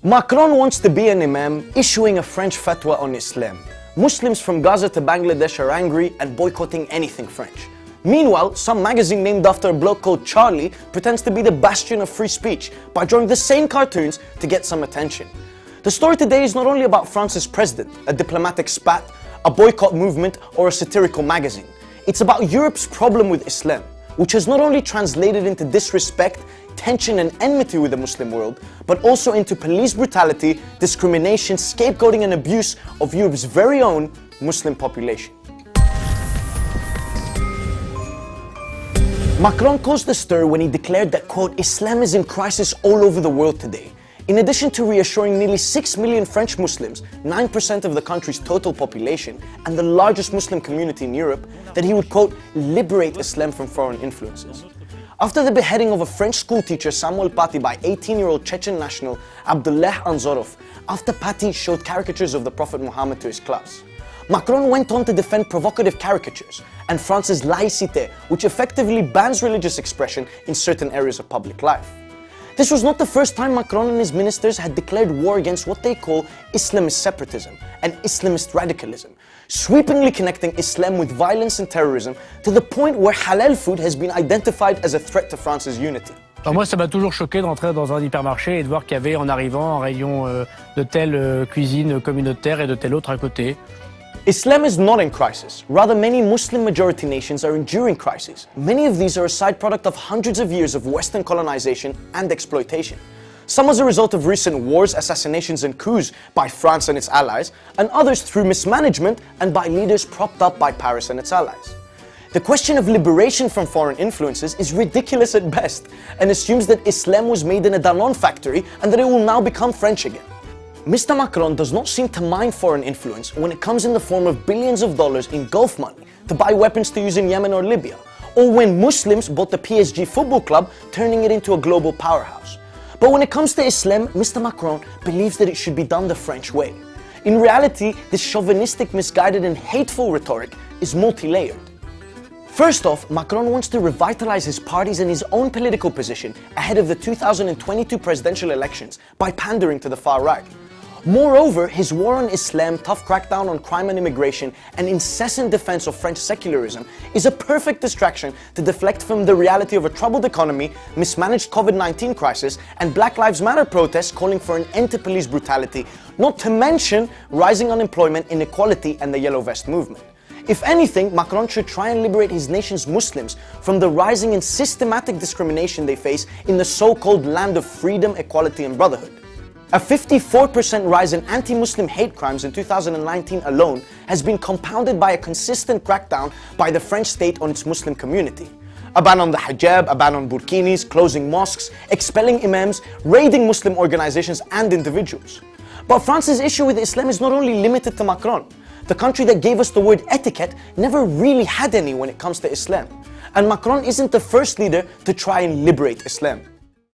Macron wants to be an imam, issuing a French fatwa on Islam. Muslims from Gaza to Bangladesh are angry and boycotting anything French. Meanwhile, some magazine named after a bloke called Charlie pretends to be the bastion of free speech by drawing the same cartoons to get some attention. The story today is not only about France's president, a diplomatic spat, a boycott movement, or a satirical magazine. It's about Europe's problem with Islam, which has not only translated into disrespect, tension and enmity with the Muslim world, but also into police brutality, discrimination, scapegoating and abuse of Europe's very own Muslim population. Macron caused a stir when he declared that, quote, Islam is in crisis all over the world today. In addition to reassuring nearly 6 million French Muslims, 9% of the country's total population, and the largest Muslim community in Europe, that he would, quote, liberate Islam from foreign influences. After the beheading of a French schoolteacher Samuel Paty by 18-year-old Chechen national Abdullah Anzorov, after Paty showed caricatures of the Prophet Muhammad to his class, Macron went on to defend provocative caricatures and France's laïcité, which effectively bans religious expression in certain areas of public life. This was not the first time Macron and his ministers had declared war against what they call Islamist separatism and Islamist radicalism, sweepingly connecting Islam with violence and terrorism to the point where halal food has been identified as a threat to France's unity. Alors moi, ça m'a toujours choqué d'entrer dans un hypermarché et de voir qu'il y avait en arrivant un rayon de telle cuisine communautaire et de telle autre à côté. Islam is not in crisis. Rather, many Muslim-majority nations are enduring crises. Many of these are a side product of hundreds of years of Western colonization and exploitation. Some as a result of recent wars, assassinations and coups by France and its allies, and others through mismanagement and by leaders propped up by Paris and its allies. The question of liberation from foreign influences is ridiculous at best and assumes that Islam was made in a Danone factory and that it will now become French again. Mr. Macron does not seem to mind foreign influence when it comes in the form of billions of dollars in Gulf money to buy weapons to use in Yemen or Libya, or when Muslims bought the PSG football club, turning it into a global powerhouse. But when it comes to Islam, Mr. Macron believes that it should be done the French way. In reality, this chauvinistic, misguided and hateful rhetoric is multi-layered. First off, Macron wants to revitalize his parties and his own political position ahead of the 2022 presidential elections by pandering to the far right. Moreover, his war on Islam, tough crackdown on crime and immigration, and incessant defense of French secularism is a perfect distraction to deflect from the reality of a troubled economy, mismanaged COVID-19 crisis, and Black Lives Matter protests calling for an end to police brutality, not to mention rising unemployment, inequality, and the Yellow Vest movement. If anything, Macron should try and liberate his nation's Muslims from the rising and systematic discrimination they face in the so-called land of freedom, equality, and brotherhood. A 54% rise in anti-Muslim hate crimes in 2019 alone has been compounded by a consistent crackdown by the French state on its Muslim community. A ban on the hijab, a ban on burkinis, closing mosques, expelling imams, raiding Muslim organizations and individuals. But France's issue with Islam is not only limited to Macron. The country that gave us the word etiquette never really had any when it comes to Islam. And Macron isn't the first leader to try and liberate Islam.